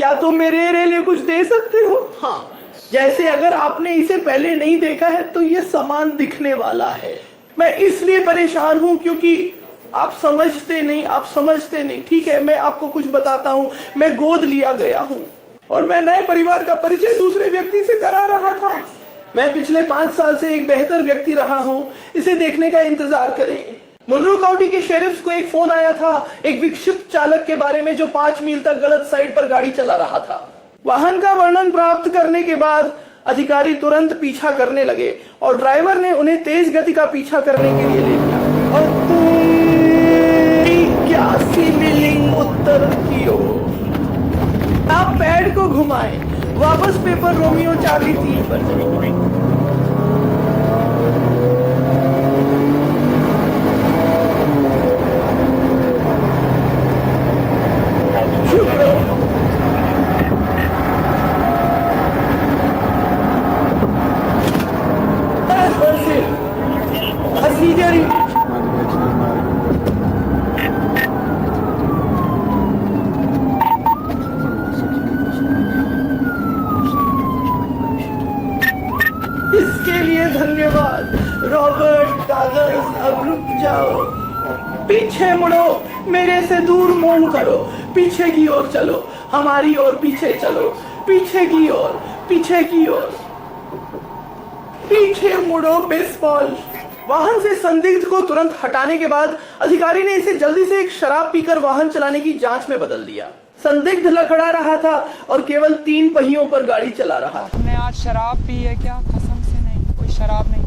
क्या तुम मेरे लिए कुछ दे सकते हो? हाँ, जैसे अगर आपने इसे पहले नहीं देखा है तो ये सामान दिखने वाला है। मैं इसलिए परेशान हूँ क्योंकि आप समझते नहीं। ठीक है, मैं आपको कुछ बताता हूँ। मैं गोद लिया गया हूँ और मैं नए परिवार का परिचय दूसरे व्यक्ति से करा रहा था। मैं पिछले 5 साल से एक बेहतर व्यक्ति रहा हूँ। इसे देखने का इंतजार करें। मुनरो काउंटी के शेरिफ को एक फोन आया था एक विक्षिप्त चालक के बारे में जो 5 मील तक गलत साइड पर गाड़ी चला रहा था। वाहन का वर्णन प्राप्त करने के बाद अधिकारी तुरंत पीछा करने लगे और ड्राइवर ने उन्हें तेज गति का पीछा करने के लिए ले लिया और 81 मील उत्तर की ओर। आप पैड को घुमाएं, वापस पेपर रोमियो चार्ली 3 पर चलें। इसके लिए धन्यवाद रॉबर्ट कागज। अब रुक जाओ, पीछे मुड़ो, मेरे से दूर मुंह करो, पीछे की ओर चलो, हमारी ओर पीछे चलो, पीछे की ओर, पीछे की ओर, पीछे मुड़ो बेसबॉल। वाहन से संदिग्ध को तुरंत हटाने के बाद अधिकारी ने इसे जल्दी से एक शराब पीकर वाहन चलाने की जांच में बदल दिया। संदिग्ध लड़खड़ा रहा था और केवल 3 पहियों पर गाड़ी चला रहा। आपने आज शराब पी है क्या? कसम से नहीं, कोई शराब नहीं।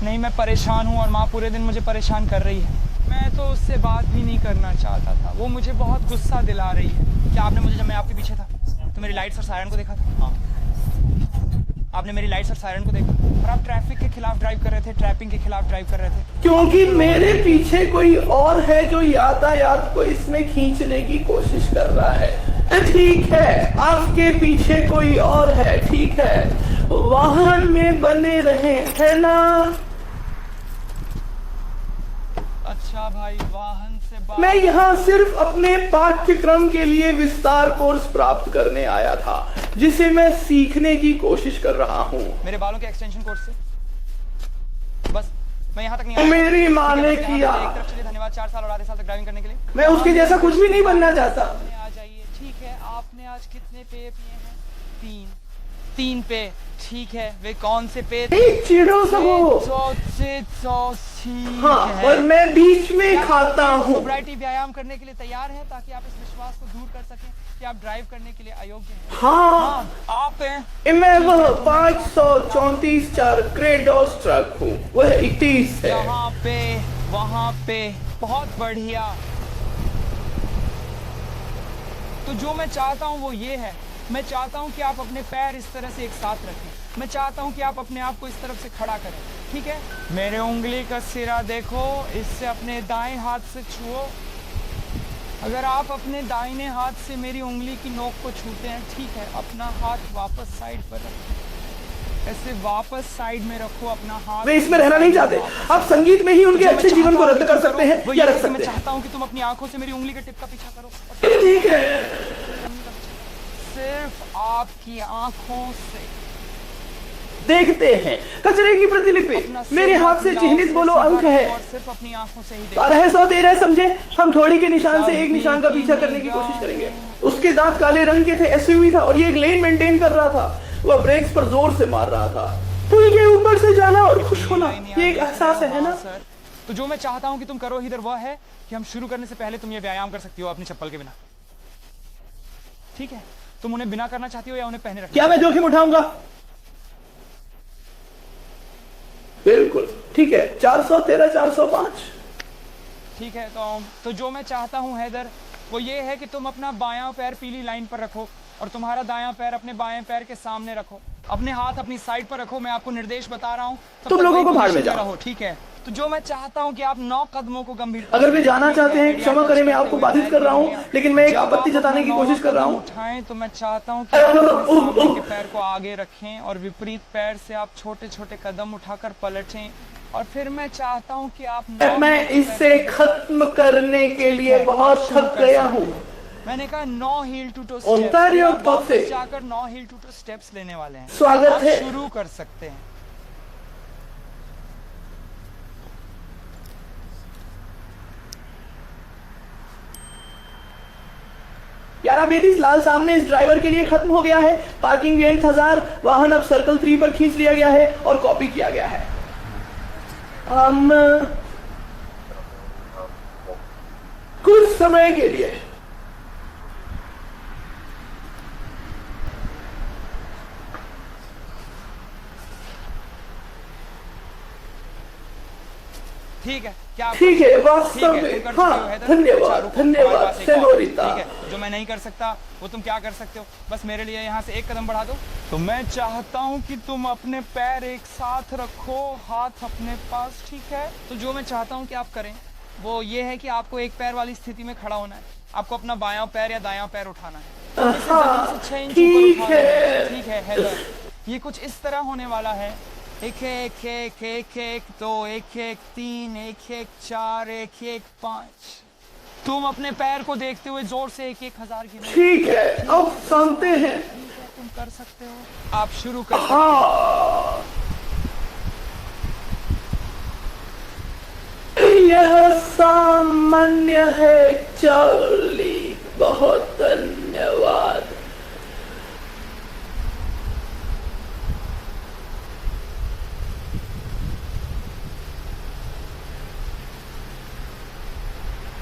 नहीं, मैं परेशान हूँ और माँ पूरे दिन मुझे परेशान कर रही है। मैं तो उससे बात भी नहीं करना चाहता था, वो मुझे बहुत गुस्सा दिला रही है। क्या आपने मुझे, जब मैं आपके पीछे था तो मेरी लाइट्स और सायरन को देखा था? हाँ, आपने मेरी लाइट्स और सायरन को देखा और आप ट्रैफिक के खिलाफ ड्राइव कर रहे थे, ट्रैपिंग के खिलाफ ड्राइव कर रहे थे। क्योंकि मेरे पीछे कोई और है जो यातायात को इसमें खींचने की कोशिश कर रहा है। ठीक है, आपके पीछे कोई और है, ठीक है, वाहन में बने रहे, है ना? अच्छा भाई, वाहन से मैं यहाँ सिर्फ अपने पाठ्यक्रम के लिए विस्तार कोर्स प्राप्त करने आया था जिसे मैं सीखने की कोशिश कर रहा हूँ। मेरे बालों के एक्सटेंशन कोर्स से बस मैं यहाँ तक नहीं आया। मेरी माँ ने किया। एक तरफ चलिए, धन्यवाद 4 साल और आधे साल तक ड्राइविंग करने के लिए। मैं उसके जैसा कुछ भी नहीं बनना चाहता। आ जाइए, ठीक है। आपने आज कितने पे पिए हैं? 3 पे, ठीक है। वे कौन से पे? चिड़ो सको। हाँ, और मैं बीच में खाता हूँ। सोब्राइटी व्यायाम करने के लिए तैयार हैं ताकि आप इस विश्वास को दूर कर सकें कि आप ड्राइव करने के लिए अयोग्य हैं। हाँ, आप हैं। मैं वह 534 4 क्रेडोस ट्रक हूँ, वह 31 है। यहाँ पे, वहाँ पे, बहुत बढ़िया। तो जो मैं चाहता हूँ वो ये है, मैं चाहता हूँ कि आप अपने पैर इस तरह से एक साथ रखें। मैं चाहता हूँ कि आप अपने आप को इस तरफ से खड़ा करें, ठीक है? मेरे उंगली का सिरा देखो, इससे अपने दाएं हाथ से छुओ। अगर आप अपने दाहिने हाथ से मेरी उंगली की नोक को छूते हैं, ठीक है, अपना हाथ वापस साइड पर रखो, ऐसे वापस साइड में रखो अपना हाथ। वे इसमें रहना नहीं चाहते। आप संगीत में ही उनके अच्छे जीवन को रद्द कर सकते हैं या रख सकते हैं। मैं चाहता हूँ कि तुम अपनी आंखों से मेरी उंगली के टिप का पीछा करो। ठीक है, सिर्फ आपकी आंखों से देखते हैं। कचरे की प्रतिलिपि मेरे हाथ से चिन्हित बोलो अंक है। और सिर्फ अपनी आंखों से ही 1213 समझे। हम थोड़ी के निशान से एक निशान का पीछा करने की कोशिश करेंगे। उसके दांत काले रंग के थे, एसयूवी था और ये एक लेन मेंटेन कर रहा था। वह ब्रेक्स पर जोर से मार रहा था। पुल के ऊपर से जाना और खुश होना, ये एक एहसास है ना? तो जो मैं चाहता हूँ कि तुम करो इधर, वह है कि हम शुरू करने से पहले तुम ये व्यायाम कर सकती हो अपनी चप्पल के बिना, ठीक है? तुम उन्हें बिना करना चाहती हो या उन्हें पहने रखना? क्या मैं जोखिम उठाऊंगा? बिल्कुल, ठीक है। 413 405, ठीक है। तो जो मैं चाहता हूँ हैदर, वो ये है कि तुम अपना बायां पैर पीली लाइन पर रखो और तुम्हारा दायां पैर अपने बाएं पैर के सामने रखो। अपने हाथ अपनी साइड पर रखो। मैं आपको निर्देश बता रहा हूँ, तुम लोगों को भाड़ में जाओ, ठीक है? तो जो मैं चाहता हूँ कि आप 9 कदमों को गंभीर, अगर वे जाना चाहते हैं, क्षमा करें मैं आपको बाधित कर रहा हूँ, लेकिन मैं एक आपत्ति जताने की कोशिश कर रहा हूँ। उठाएं तो मैं चाहता हूँ कि आप अपने सामने के पैर को आगे रखें और विपरीत पैर से आप छोटे छोटे कदम उठाकर पलटें और फिर मैं चाहता हूँ कि आप मैं इससे खत्म करने के लिए बहुत थक गया हूँ। मैंने कहा 9 heel to toe Ontario steps, वापस जाकर 9 हील टू टो स्टेप्स लेने वाले हैं। स्वागत आप है। शुरू कर सकते हैं। यार बेटी लाल सामने इस ड्राइवर के लिए खत्म हो गया है। पार्किंग 8000, वाहन अब सर्कल 3 पर खींच लिया गया है और कॉपी किया गया है। हम कुछ समय के लिए ठीक है, क्या ठीक है, वास्तव ठीक है, में तुम कर चुके हो, हाँ, हैदर। धन्यवाद अच्छा, रुको, धन्यवाद हमारे पास एक और- सेनोरिटा। ठीक है, जो मैं नहीं कर सकता वो तुम क्या कर सकते हो, बस मेरे लिए यहाँ से एक कदम बढ़ा दो। तो मैं चाहता हूँ कि तुम अपने पैर एक साथ रखो, हाथ अपने पास, ठीक है। तो जो मैं चाहता हूँ कि आप करें वो ये है कि आपको एक पैर वाली स्थिति में खड़ा होना है। आपको अपना बायां पैर या दायां पैर उठाना है। इसे जमीन से 6 इंच ऊपर ठीक उठाना है। है। ठीक है हैदर, ये कुछ इस तरह होने वाला है। 1 1 1 1 1 2 1 1 3 1 1 4 1 1 5। तुम अपने पैर को देखते हुए जोर से 1 1 हजार गिनो। ठीक है, अब सुनते हैं। तुम कर सकते हो, आप शुरू कर सकते हाँ, यह सामान्य है चार्ली, बहुत धन्यवाद।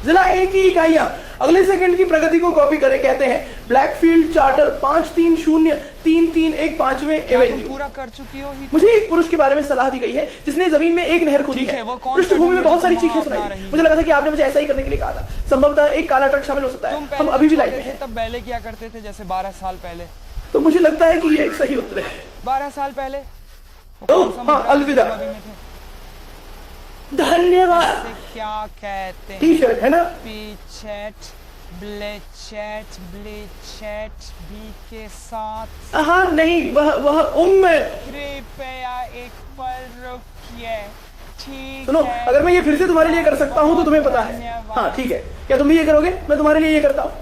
जिला ए की इकाइयां अगले सेकंड की प्रगति को कॉपी करें। कहते हैं ब्लैकफील्ड चार्टर 530331 5वें तुम एवेन्यू। पूरा कर चुकी हो ही। मुझे एक पुरुष के बारे में सलाह दी गई है जिसने जमीन में एक नहर खोदी ठीक है। है, वो कौन पृष्ठभूमि में सा बहुत सारी तुम चीखें अपना सुनाई। रही मुझे लगा था कि आपने मुझे ऐसा ही करने के लिए कहा था। संभवतः एक काला ट्रक शामिल हो सकता तुम है। पहले हम अभी भी छोटे लाइन में थे, हैं। तब पहले क्या करते थे, जैसे 12 साल पहले। तो मुझे लगता है कि ये एक सही उत्तर है। 12 साल पहले वो ओह, कौन सा हाँ, मुद्रा अलविदा। जिसमें अभी में थे? धन्यवाद। इसे क्या कहते हैं? टी शर्ट है ना? पीचेट, ब्लेचेट, ब्लीचेट भी के साथ। हाँ नहीं, वह उम्र। कृपया एक पल रुकिए, ठीक सुनो, है। अगर मैं ये फिर से तुम्हारे लिए कर सकता हूँ तो तुम्हें पता है। धन्यवाद। हाँ ठीक है, क्या तुम भी ये करोगे? मैं तुम्हारे लिए ये करता हूँ।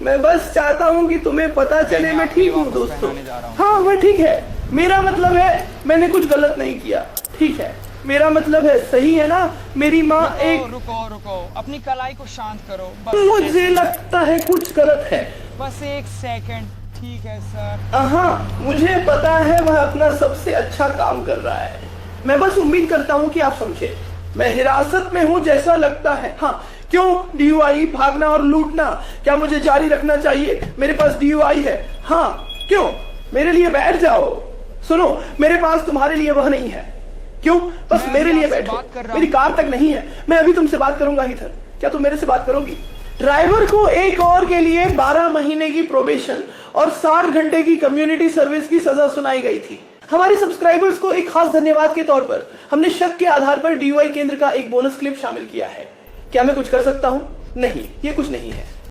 मैं बस चाहता हूँ कि तुम्हें पता चले मैं ठीक हूँ दोस्तों। पहनाने जा रहा हूँ। हाँ मैं ठीक है। मेरा मतलब है मैंने कुछ गलत नहीं किया। ठीक है, मेरा मतलब है सही है ना। मेरी माँ एक। रुको रुको, अपनी कलाई को शांत करो। मुझे लगता है कुछ गलत है। बस 1 सेकंड। ठीक है सर। हाँ मुझे पता है वह अपना सबसे अच्छा काम कर रहा है। मैं बस उम्मीद करता हूँ कि आप समझे। मैं हिरासत में हूँ जैसा लगता है। हाँ क्यों? DUI, भागना और लूटना। क्या मुझे जारी रखना चाहिए? मेरे पास DUI है। हाँ क्यों? मेरे लिए बैठ जाओ। सुनो, मेरे पास तुम्हारे लिए वह नहीं है। क्यों? बस मैं मेरे लिए आपसे बैठो। बात कर रहा मेरी हूँ। कार तक नहीं है। मैं अभी तुमसे बात करूंगा हीथर। क्या तुम मेरे से बात करोगी? ड्राइवर को एक और के लिए 12 महीने की प्रोबेशन और 60 घंटे की कम्युनिटी सर्विस की सजा सुनाई गई थी। हमारे सब्सक्राइबर्स को एक खास धन्यवाद के तौर पर हमने शक के आधार पर DUI केंद्र का एक बोनस क्लिप शामिल किया है। क्या मैं कुछ कर सकता हूं? नहीं, ये कुछ नहीं है।